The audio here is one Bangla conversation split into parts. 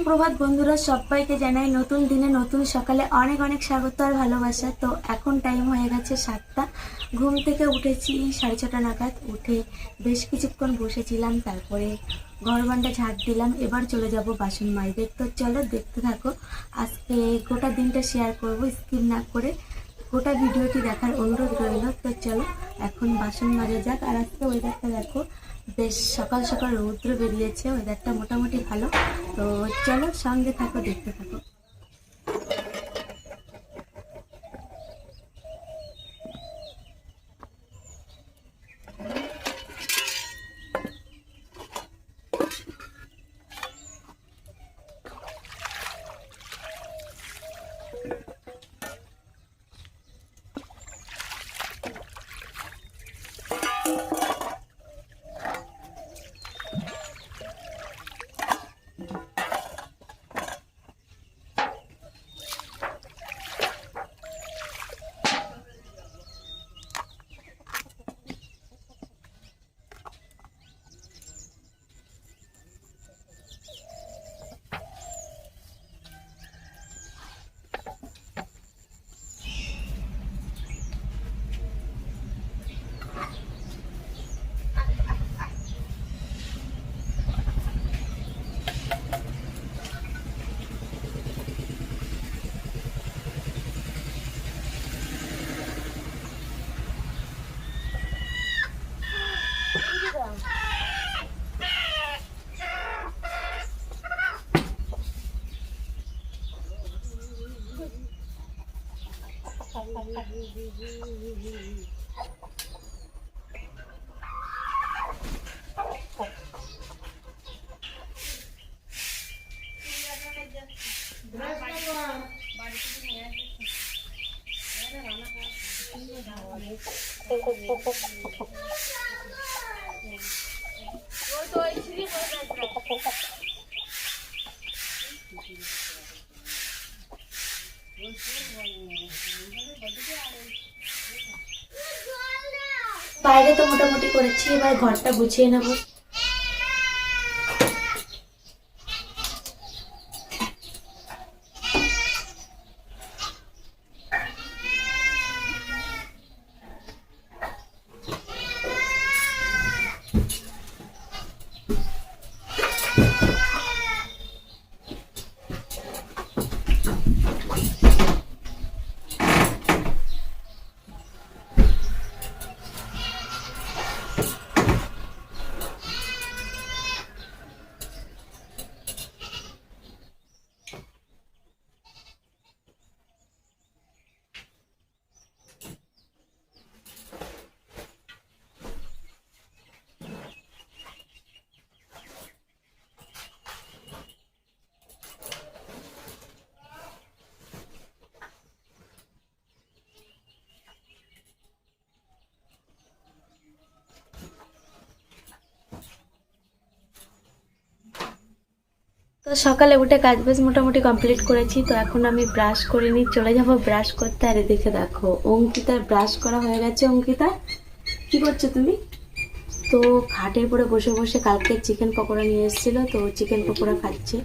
সুপ্রভাত বন্ধুরা, সবাইকে জানাই নতুন দিনে নতুন সকালে অনেক অনেক স্বাগত আর ভালোবাসা। তো এখন টাইম হয়ে গেছে 7টা। ঘুম থেকে উঠেছি 6:30 নাগাদ। উঠে বেশ কিছুক্ষণ বসেছিলাম, তারপরে ঘর বারান্দা ঝাড় দিলাম। এবার চলে যাব বাসন মাজতে। তো চলো দেখতে থাকো, আজকে গোটা দিনটা শেয়ার করব, স্কিপ না করে গোটা ভিডিওটি দেখার অনুরোধ রইল। তো চলো এখন বাসন মাজা যাক। আর আজকে ওয়েদারটা দেখো, বেশ সকাল সকাল রৌদ্র বেরিয়েছে, ওয়েদারটা মোটামুটি ভালো। তো চলো সঙ্গে থাকো, দেখতে থাকো। বাইরে তো মোটামুটি করেছি, এবার ঘরটা গুছিয়ে নেবো। তো সকালে উঠে কাজ বাজ মোটামুটি কমপ্লিট করেছি। তো এখন আমি ব্রাশ করে নিই, চলে যাব ব্রাশ করতে। আর এদিকে দেখো, অঙ্কিতার ব্রাশ করা হয়ে গেছে। অঙ্কিতা, কি করছো তুমি? তো খাটের পরে বসে বসে কালকে চিকেন পকোড়া নিয়ে এসেছিলো, তো চিকেন পকোড়া খাচ্ছে।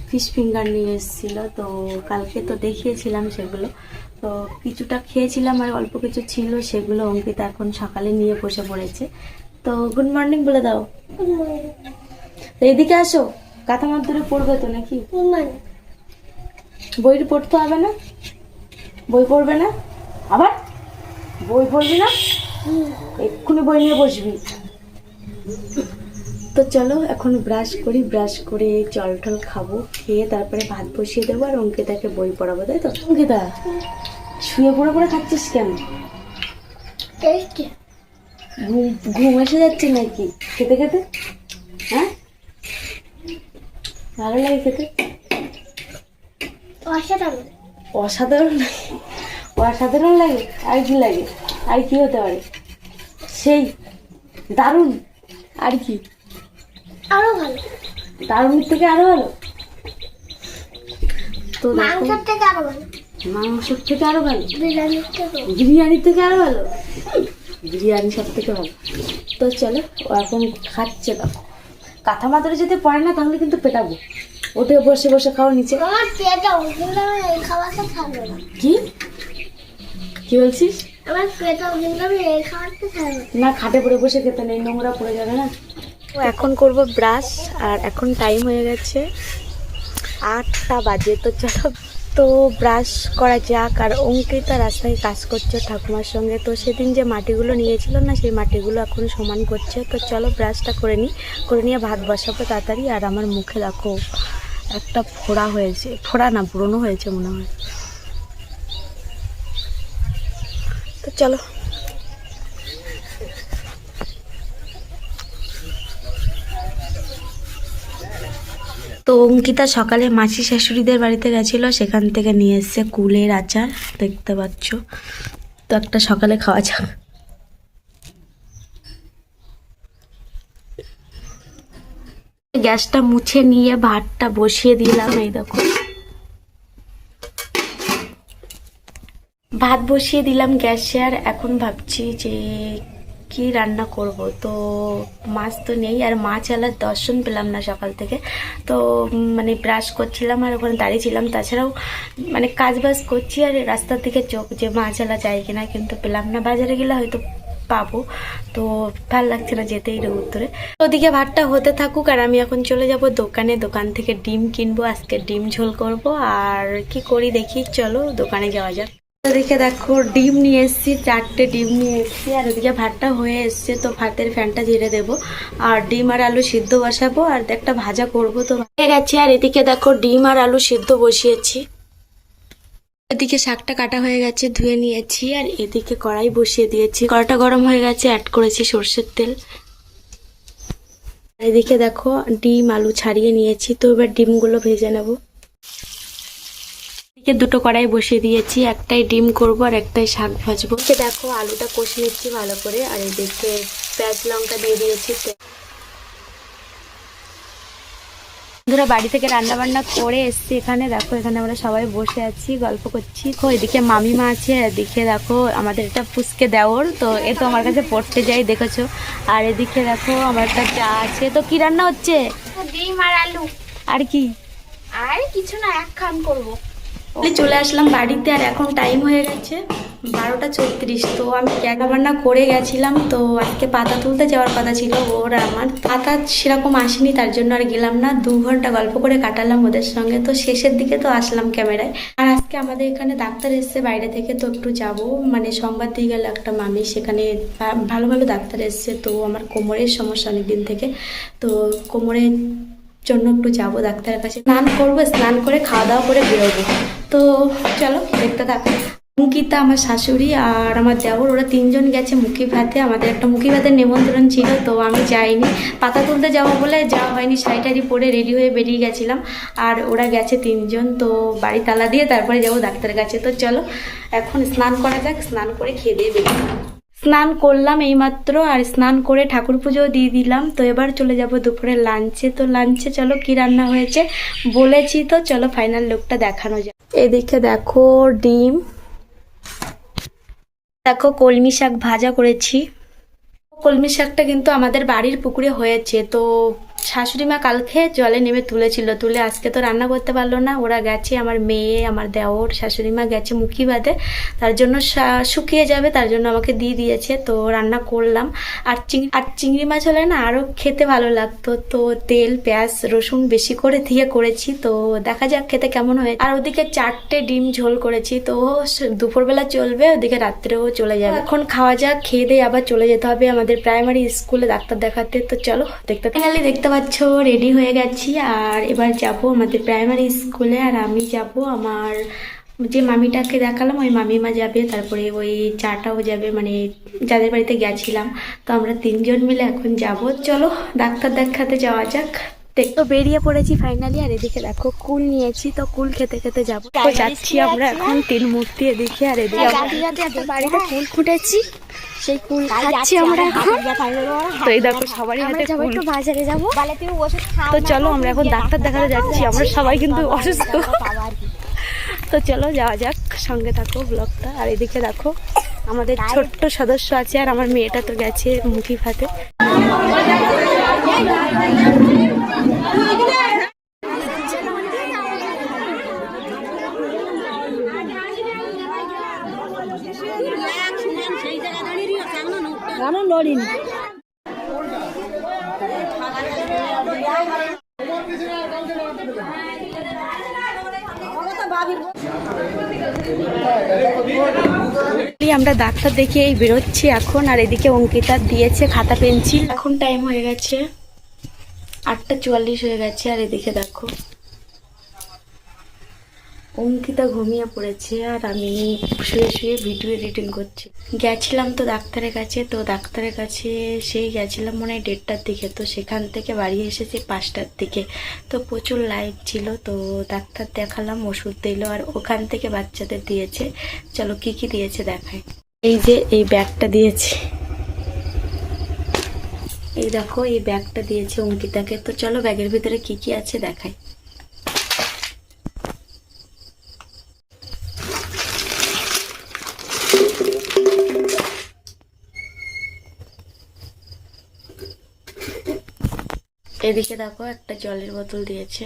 ফিশ ফিঙ্গার নিয়ে এসেছিলো, তো কালকে তো দেখিয়েছিলাম সেগুলো। তো কিছুটা খেয়েছিলাম আর অল্প কিছু ছিল, সেগুলো অঙ্কিতা এখন সকালে নিয়ে বসে পড়েছে। তো গুড মর্নিং বলে দাও। তো এদিকে আসো, কাঁথা মাদুরে পড়বে তো নাকি? বই পড়তে হবে না? বই পড়বে না? আবার বই পড়বি না? এক্ষুনি বই নিয়ে বসবি। তো চলো এখন ব্রাশ করি, ব্রাশ করে জল টল খাবো, খেয়ে তারপরে ভাত বসিয়ে দেবো আর অঙ্কিতাকে বই পড়াবো, তাই তো? অঙ্কিতা, শুয়ে পড়ে পড়ে খাচ্ছিস কেন? ঘুম এসে যাচ্ছে নাকি খেতে খেতে? হ্যাঁ, ভালো লাগে খেতে? অসাধারণ। অসাধারণ লাগে? অসাধারণ লাগে? আর কি লাগে? আর কি হতে পারে? সেই দারুণ। আর কি? আরো ভালো। দারুণের থেকে আরো ভালো? তো মাংসের থেকে আরো ভালো। মাংসের থেকে আরো ভালো? বিরিয়ানির থেকে আরো ভালো? বিরিয়ানি সব থেকে ভালো। তো চলো, ও এখন খাচ্ছে। তো কাঁথা মাদুরে যদি পড়ে না তাহলে কিন্তু পেটাবো। উঠে বসে বসে খাও নিচে। কি কি বলছিস? না, খাটে পড়ে বসে খেতে নেই, নোংরা পড়ে যাবে না। এখন করব ব্রাশ, আর এখন টাইম হয়ে গেছে 8টা বাজে। তো চলো, তো ব্রাশ করা যাক। আর অঙ্কিতা রাস্তায় কাজ করছে ঠাকুমার সঙ্গে, তো সেদিন যে মাটিগুলো নিয়েছিল না, সেই মাটিগুলো এখন সমান করছে। তো চলো ব্রাশটা করে নিই, করে নিয়ে ভাত বসাবো তাড়াতাড়ি। আর আমার মুখে দেখো একটা ফোড়া হয়েছে, ফোড়া না ব্রণ হয়েছে মনে হয়। তো চলো। তো অঙ্কিতা সকালে মাসি শাশুড়িদের বাড়িতে গেছিল, সেখান থেকে নিয়ে এসছে কুলের আচার, দেখতে পাচ্ছ। তো একটা সকালে খাওয়া যাক। গ্যাসটা মুছে নিয়ে ভাতটা বসিয়ে দিলাম। এই দেখো ভাত বসিয়ে দিলাম গ্যাসে। আর এখন ভাবছি যে কি রান্না করব। তো মাছ তো নেই, আর মাছ আলার দর্শন পেলাম না সকাল থেকে। তো মানে ব্রাশ করছিলাম আর ওখানে দাঁড়িয়েছিলাম, তাছাড়াও মানে কাজ বাজ করছি আর রাস্তার দিকে চোখ যে মাছ আলা যায় কিনা, কিন্তু পেলাম না। বাজারে গেলে হয়তো পাবো, তো ভাল লাগছে না যেতেই উত্তরে। ওদিকে ভাতটা হতে থাকুক, আর আমি এখন চলে যাব দোকানে। দোকান থেকে ডিম কিনবো, আজকে ডিম ঝোল করব। আর কি করি দেখি, চলো দোকানে যাওয়া যাক। ওদিকে দেখো ডিম নিয়ে এসেছি, 4টে ডিম নিয়ে এসেছি। আর ওদিকে ভাতটা হয়ে এসছে, তো ভাতের ফ্যানটা ঝেড়ে দেবো। আর ডিম আর আলু সিদ্ধ বসাবো, আর একটা ভাজা করবো। তো হয়ে গেছে। আর এদিকে দেখো ডিম আর আলু সিদ্ধ বসিয়েছি। এদিকে শাকটা কাটা হয়ে গেছে, ধুয়ে নিয়েছি। আর এদিকে কড়াই বসিয়ে দিয়েছি, কড়াইটা গরম হয়ে গেছে, অ্যাড করেছি সর্ষের তেল। এদিকে দেখো ডিম আলু ছাড়িয়ে নিয়েছি, তো এবার ডিমগুলো ভেজে নেব। এদিকে দুটো কড়াই বসিয়ে দিয়েছি, একটাই ডিম করব আর একটাই শাক ভাজবো। দেখো আলুটা কষে নিচ্ছি ভালো করে। আর এদিকে পেঁয়াজ লঙ্কা দিয়ে দিয়েছি। বন্ধুরা বাড়ি থেকে রান্না বান্না করে এসছি এখানে, দেখো এখানে আমরা সবাই বসে আছি, গল্প করছি। এদিকে মামিমা আছে, এদিকে দেখো আমাদের এটা পুচকে দেওর, তো এ তো আমার কাছে পড়তে যাই দেখেছো। আর এদিকে দেখো আমার একটা চা আছে। তো কি রান্না হচ্ছে? ডিম আর আলু। আর কি? আর কিছু না, এক খান করবো। চলে আসলাম বাড়িতে। আর এখন টাইম হয়ে গেছে 12টা 34। তো আমি রান্না বান্না করে গেছিলাম। তো আজকে পাতা তুলতে যাওয়ার কথা ছিল ওর আমার, পাতা সেরকম আসেনি, তার জন্য আর গেলাম না। 2 ঘন্টা গল্প করে কাটালাম ওদের সঙ্গে। তো শেষের দিকে তো আসলাম ক্যামেরায়। আর আজকে আমাদের এখানে ডাক্তার এসছে বাইরে থেকে, তো একটু যাব। মানে সংবাদ দিয়ে গেল একটা মামি, সেখানে ভালো ভালো ডাক্তার এসছে। তো আমার কোমরের সমস্যা অনেকদিন থেকে, তো কোমরের জন্য একটু যাবো ডাক্তারের কাছে। স্নান করবো, স্নান করে খাওয়া দাওয়া করে বেরোবো। তো চলো দেখতে থাকো। অঙ্কিতা আমার শাশুড়ি আর আমার দেওর, ওরা 3জন গেছে মুখি ভাতে। আমাদের একটা মুখি ভাতের নিমন্ত্রণ ছিল, তো আমি যাইনি। পাতা তুলতে যাবো বলে যাওয়া হয়নি, শাড়ি টাড়ি পরে রেডি হয়ে বেরিয়ে গেছিলাম। আর ওরা গেছে 3জন, তো বাড়ি তালা দিয়ে তারপরে যাবো ডাক্তারের কাছে। তো চলো এখন স্নান করা যাক, স্নান করে খেয়ে দিয়ে বেরিয়ে। স্নান করলাম এইমাত্র, আর স্নান করে ঠাকুর পুজো দিয়ে দিলাম। তো এবার চলে যাব দুপুরে লাঞ্চে। তো লাঞ্চে চলো কি রান্না হয়েছে বলেছি, তো চলো ফাইনাল লুকটা দেখানো যায়। এদিকে দেখো ডিম, দেখো কলমি শাক ভাজা করেছি। কলমি শাকটা কিন্তু আমাদের বাড়ির পুকুরে হয়েছে। তো শাশুড়ি মা কালকে জলে নেমে তুলেছিল, তুলে আজকে তো রান্না করতে পারলো না। ওরা গেছে, আমার মেয়ে আমার দেওর শাশুড়ি মা গেছে মুখি বাদে, তার জন্য শুকিয়ে যাবে, তার জন্য আমাকে দিয়ে দিয়েছে। তো রান্না করলাম। আর চিংড়ি মাছ হলে না আরও খেতে ভালো লাগতো। তো তেল পেঁয়াজ রসুন বেশি করে দিয়ে করেছি, তো দেখা যাক খেতে কেমন হয়। আর ওদিকে 4টে ডিম ঝোল করেছি, তো দুপুরবেলা চলবে, ওদিকে রাত্রেও চলে যাবে। এখন খাওয়া যাক, খেয়ে দিয়ে আবার চলে যেতে হবে আমাদের প্রাইমারি স্কুলে ডাক্তার দেখাতে। তো চলো দেখতে পাচ্ছ রেডি হয়ে গেছি। আর এবার যাব আমাদের প্রাইমারি স্কুলে। আর আমি যাব, আমার যে মামিটাকে দেখালাম ওই মামিমা যাবে, তারপরে ওই চাটাও যাবে, মানে যাদের বাড়িতে গেছিলাম। তো আমরা 3জন মিলে এখন যাব। চলো ডাক্তার দেখাতে যাওয়া যাক। তো বেরিয়ে পড়েছি ফাইনালি। আর এদিকে দেখো কুল নিয়েছি, তো কুল খেতে খেতে যাবো। তো যাচ্ছি আমরা এখন 3 মূর্তি এদিকে। আর এদিকে বাড়িতে কুল ফুটেছি, সেই কুল খাচ্ছি আমরা এখন। তো এই দেখো সবারই হাতে কুল। একটু বাজারে যাবো। তো চলো আমরা এখন ডাক্তার দেখাতে যাচ্ছি, আমরা সবাই কিন্তু অসুস্থ। তো চলো যাওয়া যাক, সঙ্গে থাকো ব্লগটা। আর এদিকে দেখো আমাদের ছোট্ট সদস্য আছে, আর আমার মেয়েটা তো গেছে মুখি ভাতে। আমি লড়িনি। আমরা ডাক্তার দেখিয়ে এই বেরোচ্ছি এখন, আর এদিকে অঙ্কিতা দিয়েছে খাতা পেন্সিল। এখন টাইম হয়ে গেছে 8:44 হয়ে গেছে, আর এদিকে দেখো অঙ্কিতা ঘুমিয়ে পড়েছে আর আমি শুয়ে শুয়ে ভিডিও এডিটিং করছি। গেছিলাম তো ডাক্তারের কাছে, তো ডাক্তারের কাছে সেই গেছিলাম মনে হয় 1:30টার দিকে, তো সেখান থেকে বাড়ি এসেছি 5টার দিকে। তো প্রচুর লাইট ছিল, তো ডাক্তার দেখালাম, ওষুধ দিল, আর ওখান থেকে বাচ্চাদের দিয়েছে। চলো কি কি দিয়েছে দেখাই। এই যে এই ব্যাগটা দিয়েছে, এই দেখো এই ব্যাগটা দিয়েছে অঙ্কিতাকে। তো চলো ব্যাগের ভিতরে কি কি আছে দেখাই। এদিকে দেখো একটা জলের বোতল দিয়েছে,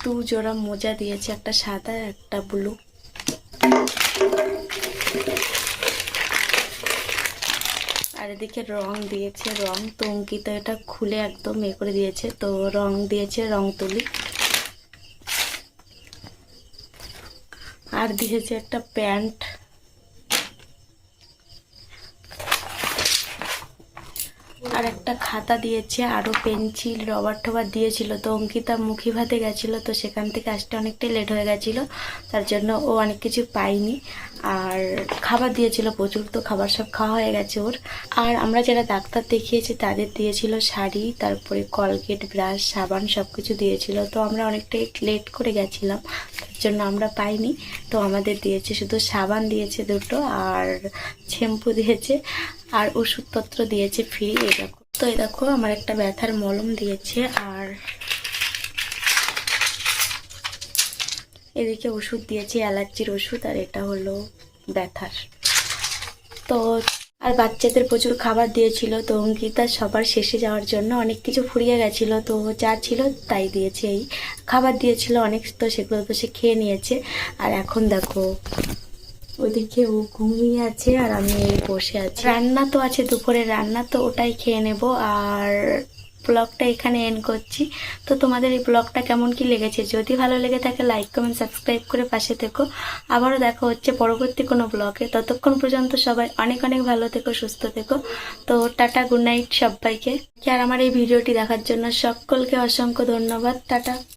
দু জোড়া মোজা দিয়েছে, একটা সাদা একটা ব্লু। আর এদিকে রং দিয়েছে, রং তো অঙ্কিতা এটা খুলে একদম করে দিয়েছে, তো রং দিয়েছে, রং তুলি। আর দিয়েছে একটা প্যান্ট, আর একটা খাতা দিয়েছে, আরো পেন্সিল রবার টবার দিয়েছিল। তো অঙ্কিতা মুখি ভাতে গেছিল, তো সেখান থেকে আসতে অনেকটাই লেট হয়ে গেছিল, তার জন্য ও অনেক কিছু পাইনি। আর খাবার দিয়েছিল প্রচুর, তো খাবার সব খাওয়া হয়ে গেছে ওর। আর আমরা যারা ডাক্তার দেখিয়েছি তাদের দিয়েছিল শাড়ি, তারপরে কলগেট, ব্রাশ, সাবান সব কিছু দিয়েছিল। তো আমরা অনেকটাই লেট করে গেছিলাম, তার জন্য আমরা পাইনি। তো আমাদের দিয়েছে শুধু সাবান দিয়েছে দুটো, আর শ্যাম্পু দিয়েছে, আর ওষুধপত্র দিয়েছে ফ্রি। এই দেখো, তো এই দেখো আমার একটা ব্যথার মলম দিয়েছে, আর এদিকে ওষুধ দিয়েছে, অ্যালার্জির ওষুধ, আর এটা হলো ব্যথার। তো আর বাচ্চাদের প্রচুর খাবার দিয়েছিল, তো অঙ্কিতা সবার শেষে যাওয়ার জন্য অনেক কিছু ফুরিয়ে গেছিলো, তো যা ছিল তাই দিয়েছে। এই খাবার দিয়েছিল অনেক, তো সেগুলো তো সে খেয়ে নিয়েছে। আর এখন দেখো ওদিকে ও ঘুমিয়ে আছে, আর আমি এই বসে আছি। রান্না তো আছে, দুপুরে রান্না, তো ওটাই খেয়ে নেব। আর ব্লগটা এখানে এন্ড করছি। তো তোমাদের এই ব্লগটা কেমন কি লেগেছে, যদি ভালো লেগে থাকে লাইক কমেন্ট সাবস্ক্রাইব করে পাশে থেকো। আবারও দেখা হচ্ছে পরবর্তী কোনো ব্লগে, ততক্ষণ পর্যন্ত সবাই অনেক অনেক ভালো থেকো, সুস্থ থেকো। তো টাটা, গুড নাইট সবাইকে। আর আমার এই ভিডিওটি দেখার জন্য সকলকে অসংখ্য ধন্যবাদ। টাটা।